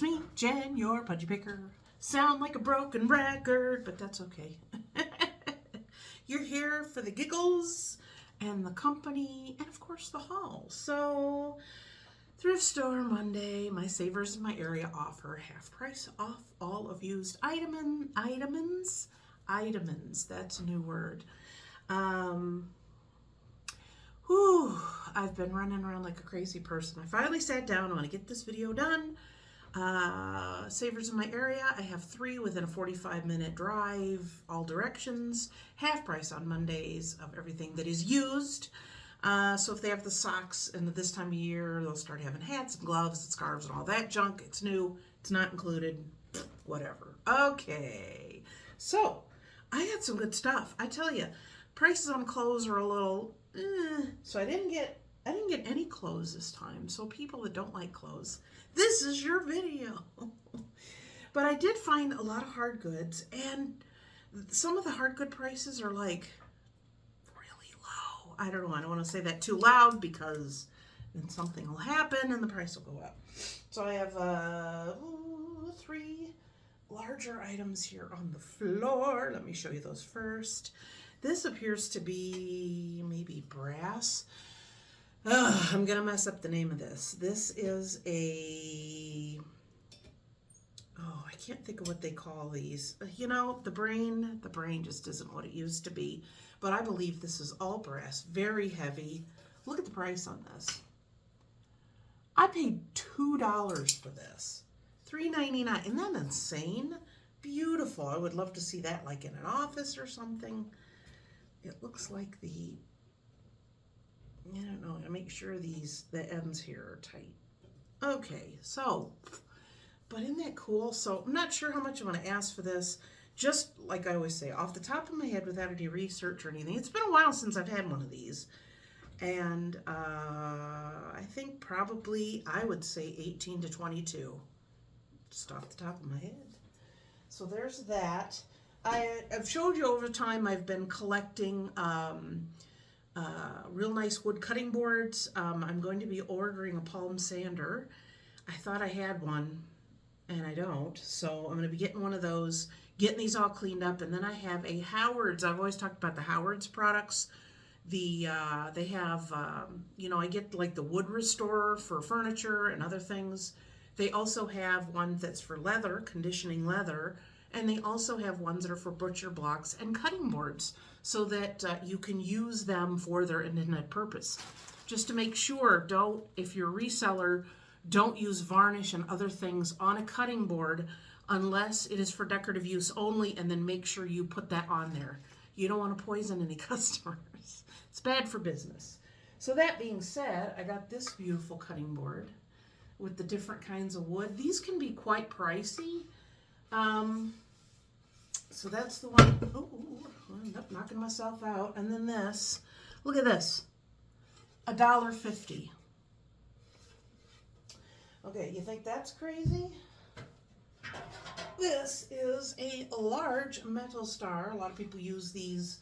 It's me, Jen, your pudgy picker. Sound like a broken record, but that's okay. You're here for the giggles and the company and, of course, the haul. So, Thrift Store Monday, my savers in my area offer half price off all of used itemins. That's a new word. I've been running around like a crazy person. I finally sat down. I want to get this video done. Savers in my area. I have 3 within a 45-minute drive, all directions. Half price on Mondays of everything that is used. So if they have the socks, and this time of year, they'll start having hats and gloves and scarves and all that junk. It's new. It's not included. Whatever. Okay. So I had some good stuff. I tell you, prices on clothes are a little. So I didn't get any clothes this time. So people that don't like clothes, this is your video. But I did find a lot of hard goods, and some of the hard good prices are like really low. I don't know. I don't want to say that too loud because then something will happen and the price will go up. So I have 3 larger items here on the floor. Let me show you those first. This appears to be maybe brass. I'm going to mess up the name of this. This is I can't think of what they call these. You know, the brain just isn't what it used to be. But I believe this is all brass, very heavy. Look at the price on this. I paid $2 for this. $3.99. Isn't that insane? Beautiful. I would love to see that like in an office or something. It looks like I don't know, I make sure the ends here are tight. Okay, so, but isn't that cool? So I'm not sure how much I'm going to ask for this. Just like I always say, off the top of my head without any research or anything. It's been a while since I've had one of these. And I think probably, I would say 18 to 22. Just off the top of my head. So there's that. I've showed you over time I've been collecting real nice wood cutting boards. I'm going to be ordering a palm sander. I thought I had one and I don't, so I'm going to be getting one of those, getting these all cleaned up, and then I have a Howard's. I've always talked about the Howard's products. They have, I get like the wood restorer for furniture and other things. They also have one that's for leather, conditioning leather. And they also have ones that are for butcher blocks and cutting boards so that you can use them for their intended purpose. Just to make sure, if you're a reseller, don't use varnish and other things on a cutting board unless it is for decorative use only, and then make sure you put that on there. You don't want to poison any customers. It's bad for business. So that being said, I got this beautiful cutting board with the different kinds of wood. These can be quite pricey. So that's the one. Oh, I end up knocking myself out. And then this. Look at this. $1.50. Okay, you think that's crazy? This is a large metal star. A lot of people use these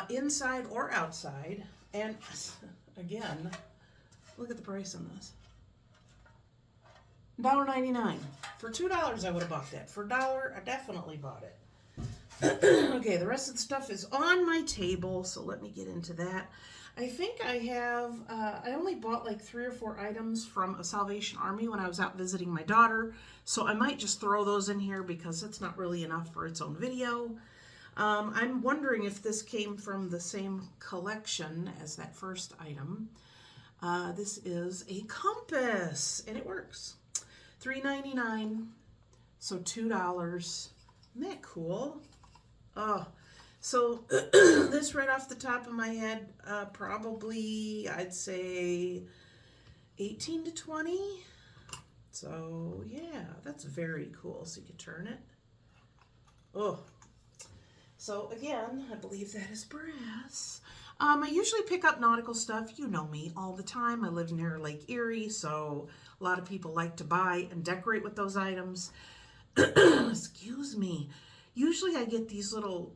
inside or outside. And again, look at the price on this. $1.99. For $2, I would have bought that. For $1, I definitely bought it. Okay, the rest of the stuff is on my table, so let me get into that. I think I have, I only bought like 3 or 4 items from a Salvation Army when I was out visiting my daughter, so I might just throw those in here because it's not really enough for its own video. I'm wondering if this came from the same collection as that first item. This is a compass, and it works. $3.99, so $2. Isn't that cool? Oh, so this right off the top of my head, probably I'd say 18 to 20. So yeah, that's very cool. So you can turn it. Oh, so again, I believe that is brass. I usually pick up Nautical stuff. You know me all the time. I live near Lake Erie, so a lot of people like to buy and decorate with those items. Excuse me. Usually I get these little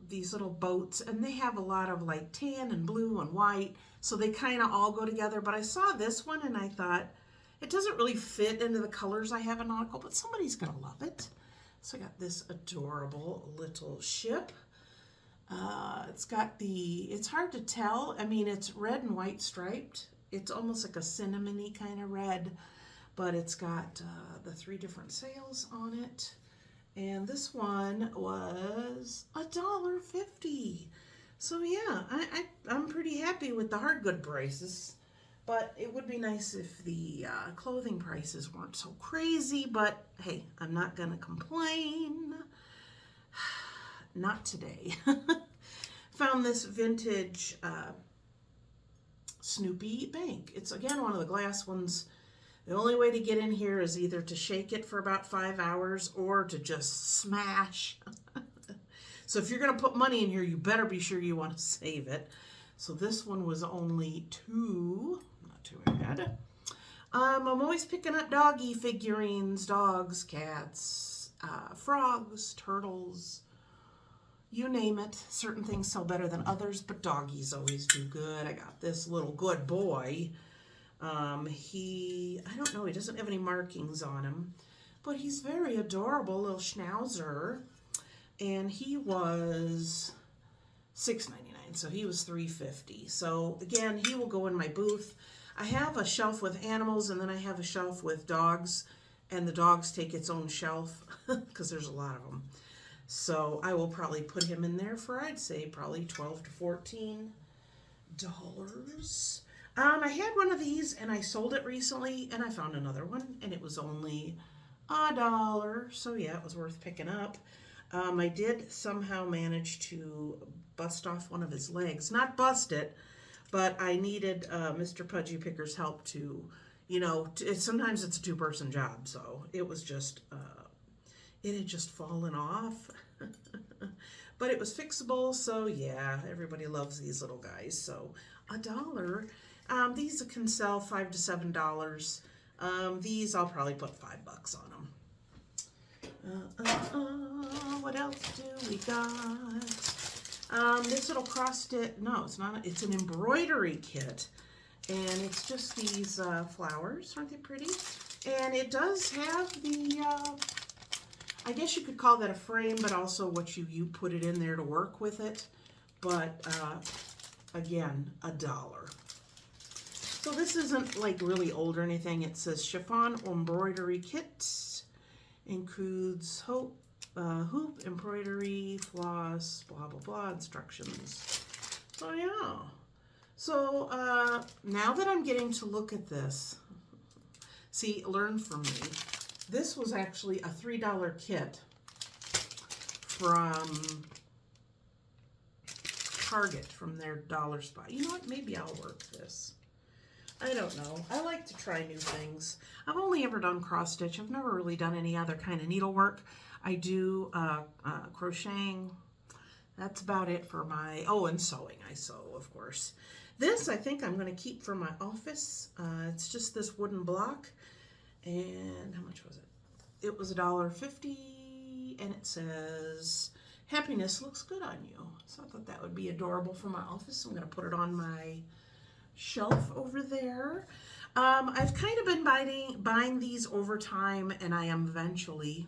boats, and they have a lot of like tan and blue and white, so they kind of all go together. But I saw this one and I thought It doesn't really fit into the colors I have in Nautical, but somebody's gonna love it. So I got this adorable little ship. It's got it's hard to tell. I mean, it's red and white striped. It's almost like a cinnamony kind of red, but it's got the 3 different sails on it. And this one was $1.50. So yeah, I'm pretty happy with the hard good prices. But it would be nice if the clothing prices weren't so crazy. But hey, I'm not gonna complain. Not today. Found this vintage Snoopy bank. It's again one of the glass ones. The only way to get in here is either to shake it for about 5 hours or to just smash. So if you're going to put money in here, you better be sure you want to save it. So this one was only $2, not too bad. I'm always picking up doggy figurines, dogs, cats, frogs, turtles, you name it. Certain things sell better than others, but doggies always do good. I got this little good boy. I don't know, he doesn't have any markings on him, but he's very adorable, little schnauzer. And he was $6.99, so he was $3.50. So again, he will go in my booth. I have a shelf with animals, and then I have a shelf with dogs, and the dogs take its own shelf because there's a lot of them. So I will probably put him in there for, I'd say, probably $12 to $14. I had one of these and I sold it recently, and I found another one and it was only $1. So yeah, it was worth picking up. I did somehow manage to bust off one of his legs. Not bust it, but I needed Mr. Pudgy Picker's help to, sometimes it's a 2-person job. So it was just, it had just fallen off. But it was fixable, so yeah, everybody loves these little guys. So $1. These can sell $5 to $7. These I'll probably put $5 on them. What else do we got? This little cross-stitch, no, it's not. It's an embroidery kit, and it's just these flowers. Aren't they pretty? And it does have the, I guess you could call that a frame, but also what you put it in there to work with it. But again, $1. So this isn't like really old or anything. It says chiffon embroidery kit. Includes hoop, embroidery, floss, blah, blah, blah, instructions. So yeah. So now that I'm getting to look at this, see, learn from me. This was actually a $3 kit from Target, from their dollar spot. You know what? Maybe I'll work this. I don't know. I like to try new things. I've only ever done cross stitch. I've never really done any other kind of needlework. I do crocheting. That's about it for my, and sewing. I sew, of course. This I think I'm going to keep for my office. It's just this wooden block. And how much was it? It was $1.50, and it says, happiness looks good on you. So I thought that would be adorable for my office. So I'm going to put it on my shelf over there. I've kind of been buying these over time, and I am eventually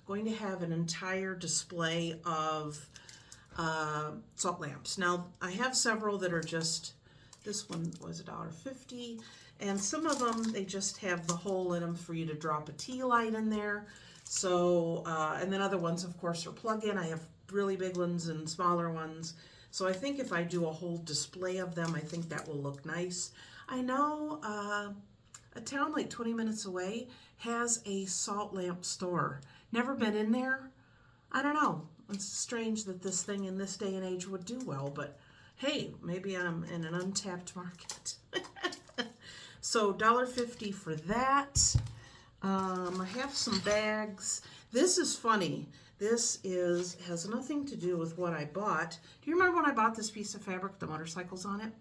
going to have an entire display of salt lamps. Now, I have several that are just, this one was $1.50, and some of them, they just have the hole in them for you to drop a tea light in there. So, and then other ones, of course, are plug-in. I have really big ones and smaller ones. So I think if I do a whole display of them, I think that will look nice. I know a town like 20 minutes away has a salt lamp store. Never been in there. I don't know. It's strange that this thing in this day and age would do well, but hey, maybe I'm in an untapped market. So $1.50 for that. I have some bags. This is funny. This has nothing to do with what I bought. Do you remember when I bought this piece of fabric, the motorcycles on it?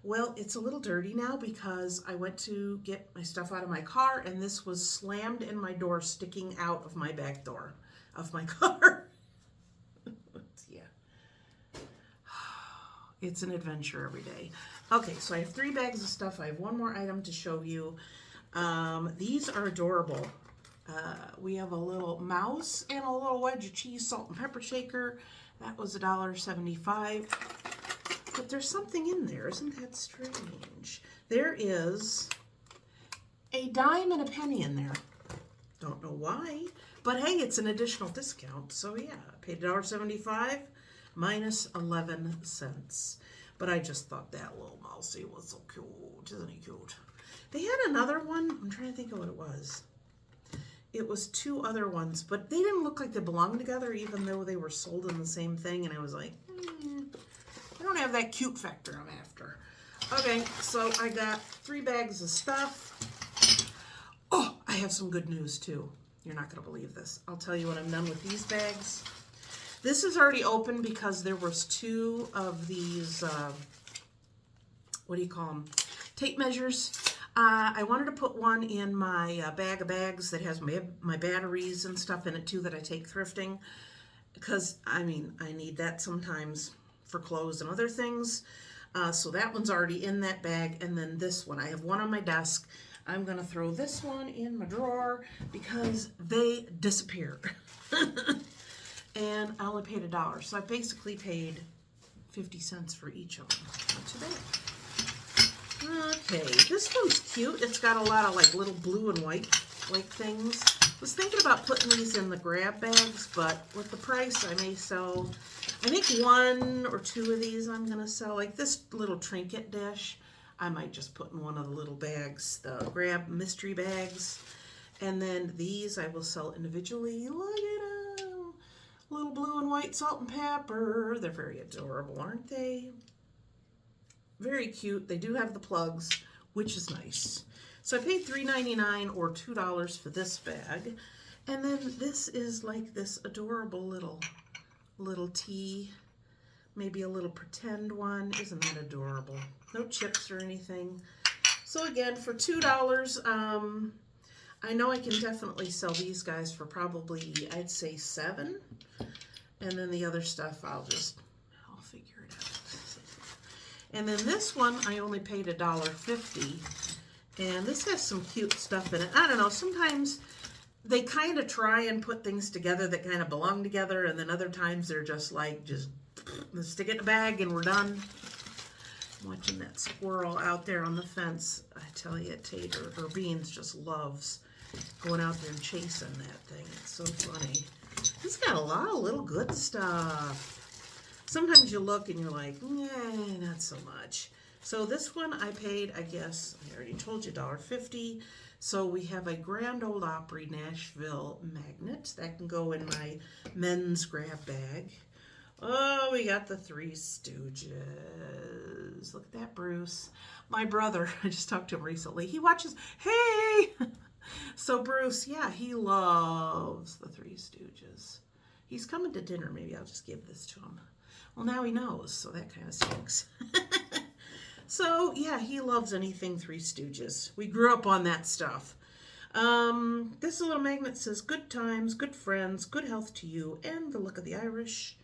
Well, it's a little dirty now because I went to get my stuff out of my car, and this was slammed in my door, sticking out of my back door of my car. Yeah. It's an adventure every day. Okay, so I have 3 bags of stuff. I have one more item to show you. These are adorable. We have a little mouse and a little wedge of cheese, salt and pepper shaker. That was $1.75. But there's something in there. Isn't that strange? There is a dime and a penny in there. Don't know why. But hey, it's an additional discount. So yeah, I paid $1.75 minus 11 cents. But I just thought that little mousey was so cute. Isn't he cute? They had another one. I'm trying to think of what it was. It was 2 other ones, but they didn't look like they belonged together, even though they were sold in the same thing. And I was like, I don't have that cute factor I'm after. Okay, so I got 3 bags of stuff. Oh, I have some good news too. You're not going to believe this. I'll tell you when I'm done with these bags. This is already open because there was 2 of these, what do you call them? Tape measures. I wanted to put one in my bag of bags that has my batteries and stuff in it too that I take thrifting. Because, I mean, I need that sometimes for clothes and other things. So that one's already in that bag. And then this one, I have one on my desk. I'm going to throw this one in my drawer because they disappear. And I only paid $1. So I basically paid 50 cents for each of them. Not too bad. Okay, this one's cute. It's got a lot of like little blue and white like things. I was thinking about putting these in the grab bags, but with the price I may sell, I think 1 or 2 of these I'm going to sell. Like this little trinket dish, I might just put in one of the little bags, the grab mystery bags. And then these I will sell individually. Look at them. Little blue and white salt and pepper. They're very adorable, aren't they? Very cute. They do have the plugs, which is nice. So I paid $3.99 or $2 for this bag. And then this is like this adorable little tea. Maybe a little pretend one. Isn't that adorable? No chips or anything. So again, for $2, I know I can definitely sell these guys for probably, I'd say $7. And then the other stuff, I'll figure it out. And then this one, I only paid $1.50. And this has some cute stuff in it. I don't know, sometimes they kind of try and put things together that kind of belong together. And then other times they're just like, let's stick it in a bag and we're done. I'm watching that squirrel out there on the fence. I tell you, Tater, or Beans just loves going out there and chasing that thing. It's so funny. It's got a lot of little good stuff. Sometimes you look and you're like, nah, not so much. So this one I paid, I guess, I already told you, $1.50. So we have a Grand Ole Opry Nashville magnet. That can go in my men's grab bag. Oh, we got the Three Stooges. Look at that, Bruce. My brother, I just talked to him recently. He watches, hey! So Bruce, yeah, he loves the Three Stooges. He's coming to dinner. Maybe I'll just give this to him. Well, now he knows, so that kind of stinks. So, yeah, he loves anything Three Stooges. We grew up on that stuff. This little magnet says, good times, good friends, good health to you, and the look of the Irish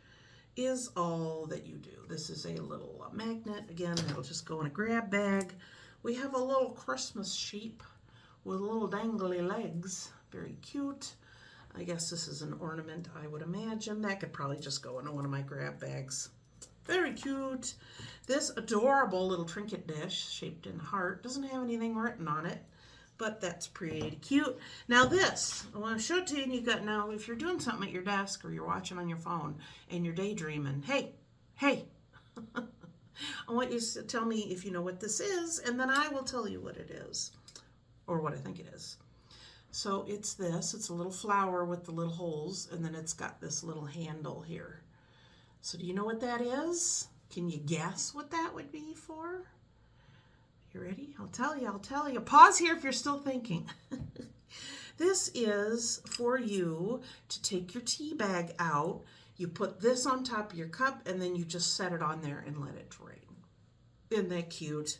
is all that you do. This is a little magnet. Again, it'll just go in a grab bag. We have a little Christmas sheep with little dangly legs. Very cute. I guess this is an ornament, I would imagine. That could probably just go into one of my grab bags. Very cute. This adorable little trinket dish shaped in a heart. Doesn't have anything written on it, but that's pretty cute. Now this, I want to show it to you, and you got, now if you're doing something at your desk or you're watching on your phone and you're daydreaming, hey, I want you to tell me if you know what this is, and then I will tell you what it is, or what I think it is. So it's this. It's a little flower with the little holes, and then it's got this little handle here. So do you know what that is? Can you guess what that would be for? You ready? I'll tell you. Pause here if you're still thinking. This is for you to take your tea bag out. You put this on top of your cup, and then you just set it on there and let it drain. Isn't that cute?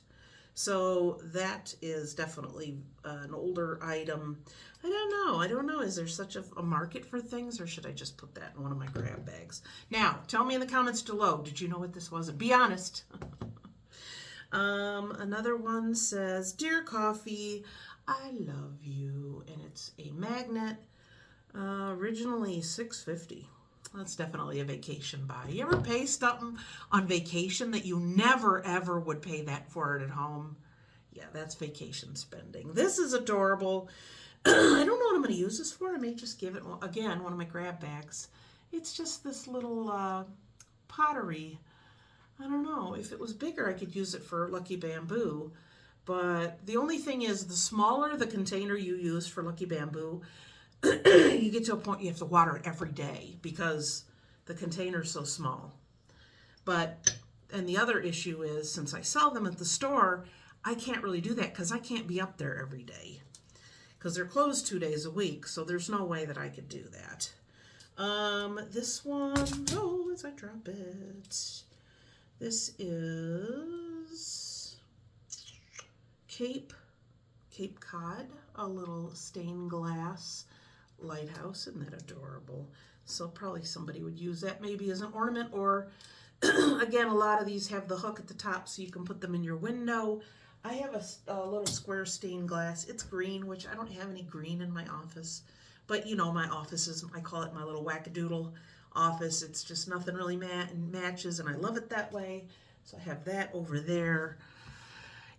So that is definitely an older item. I don't know. I don't know. Is there such a market for things, or should I just put that in one of my grab bags? Now, tell me in the comments below, did you know what this was? Be honest. Another one says, Dear Coffee, I love you. And it's a magnet, originally $6.50. That's definitely a vacation buy. You ever pay something on vacation that you never ever would pay that for it at home? Yeah, that's vacation spending. This is adorable. I don't know what I'm going to use this for. I may just give it, again, one of my grab bags. It's just this little pottery. I don't know. If it was bigger, I could use it for Lucky Bamboo. But the only thing is, the smaller the container you use for Lucky Bamboo, you get to a point you have to water it every day because the container's so small. And the other issue is, since I sell them at the store, I can't really do that because I can't be up there every day because they're closed 2 days a week, so there's no way that I could do that. This one, oh, as I drop it, this is Cape Cod, a little stained glass lighthouse. Isn't that adorable? So probably somebody would use that maybe as an ornament, or again, a lot of these have the hook at the top so you can put them in your window. I have a little square stained glass. It's green, which I don't have any green in my office, but you know, my office is, I call it my little wackadoodle office. It's just nothing really matches, and I love it that way. So I have that over there.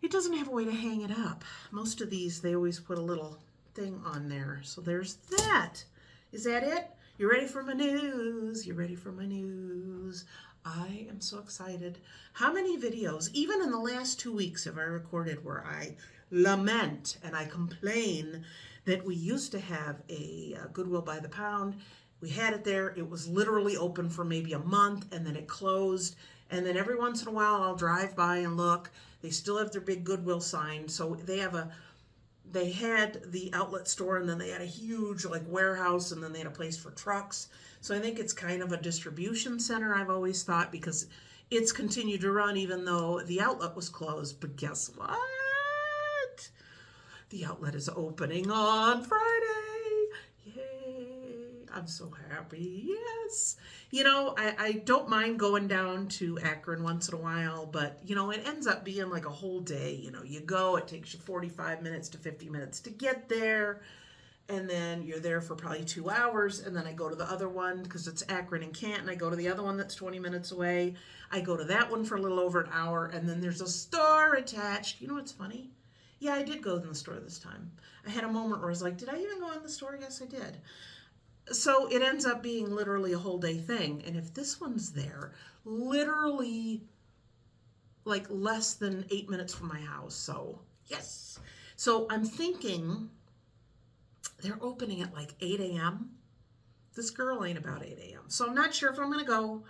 It doesn't have a way to hang it up. Most of these, they always put a little thing on there. So there's that. Is that it? You ready for my news? You ready for my news? I am so excited. How many videos, even in the last 2 weeks, have I recorded where I lament and I complain that we used to have a Goodwill by the pound. We had it there. It was literally open for maybe a month, and then it closed. And then every once in a while, I'll drive by and look. They still have their big Goodwill sign. So they had the outlet store, and then they had a huge like warehouse, and then they had a place for trucks. So I think it's kind of a distribution center, I've always thought, because it's continued to run even though the outlet was closed. But guess what? The outlet is opening on Friday. Yay. I'm so happy. Yes. You know, I don't mind going down to Akron once in a while, but, you know, it ends up being like a whole day. You know, you go, it takes you 45 minutes to 50 minutes to get there, and then you're there for probably 2 hours, and then I go to the other one because it's Akron and Canton. I go to the other one that's 20 minutes away. I go to that one for a little over an hour, and then there's a store attached. You know what's funny? Yeah, I did go in the store this time. I had a moment where I was like, did I even go in the store? Yes, I did. So it ends up being literally a whole day thing. And if this one's there, literally like less than 8 minutes from my house. So yes. So I'm thinking they're opening at like 8 a.m. This girl ain't about 8 a.m. So I'm not sure if I'm going to go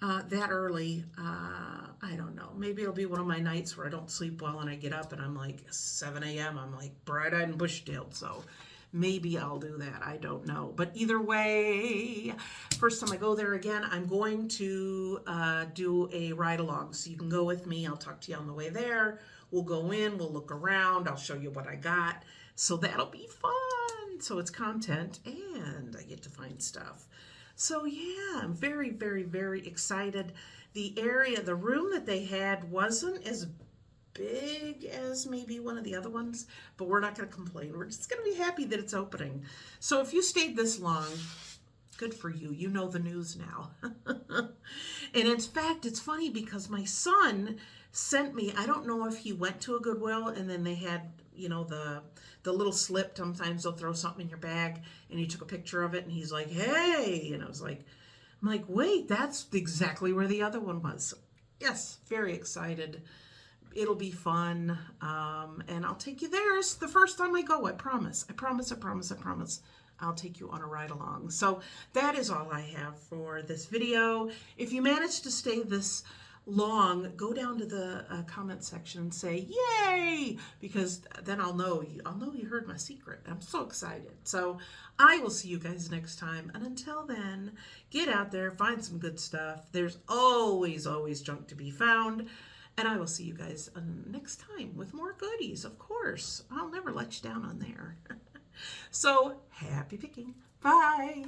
that early. I don't know. Maybe it'll be one of my nights where I don't sleep well and I get up and I'm like 7 a.m. I'm like bright-eyed and bush-tailed. So maybe I'll do that. I don't know. But either way, first time I go there again, I'm going to do a ride-along. So you can go with me. I'll talk to you on the way there. We'll go in. We'll look around. I'll show you what I got. So that'll be fun. So it's content and I get to find stuff. So yeah, I'm very, very, very excited. The area, the room that they had wasn't as big as maybe one of the other ones, but we're not going to complain. We're just going to be happy that it's opening. So if you stayed this long, good for you. You know the news now. And in fact, it's funny because my son sent me, I don't know if he went to a Goodwill and then they had, you know, the little slip. Sometimes they'll throw something in your bag, and he took a picture of it and he's like, hey, and I was like, I'm like, wait, that's exactly where the other one was. So, yes, very excited. It'll be fun, and I'll take you there. It's the first time I go, I promise. I promise, I promise, I promise. I'll take you on a ride along. So that is all I have for this video. If you managed to stay this long, go down to the comment section and say, yay, because then I'll know you heard my secret. I'm so excited. So I will see you guys next time. And until then, get out there, find some good stuff. There's always, always junk to be found. And I will see you guys next time with more goodies, of course. I'll never let you down on there. So, happy picking. Bye.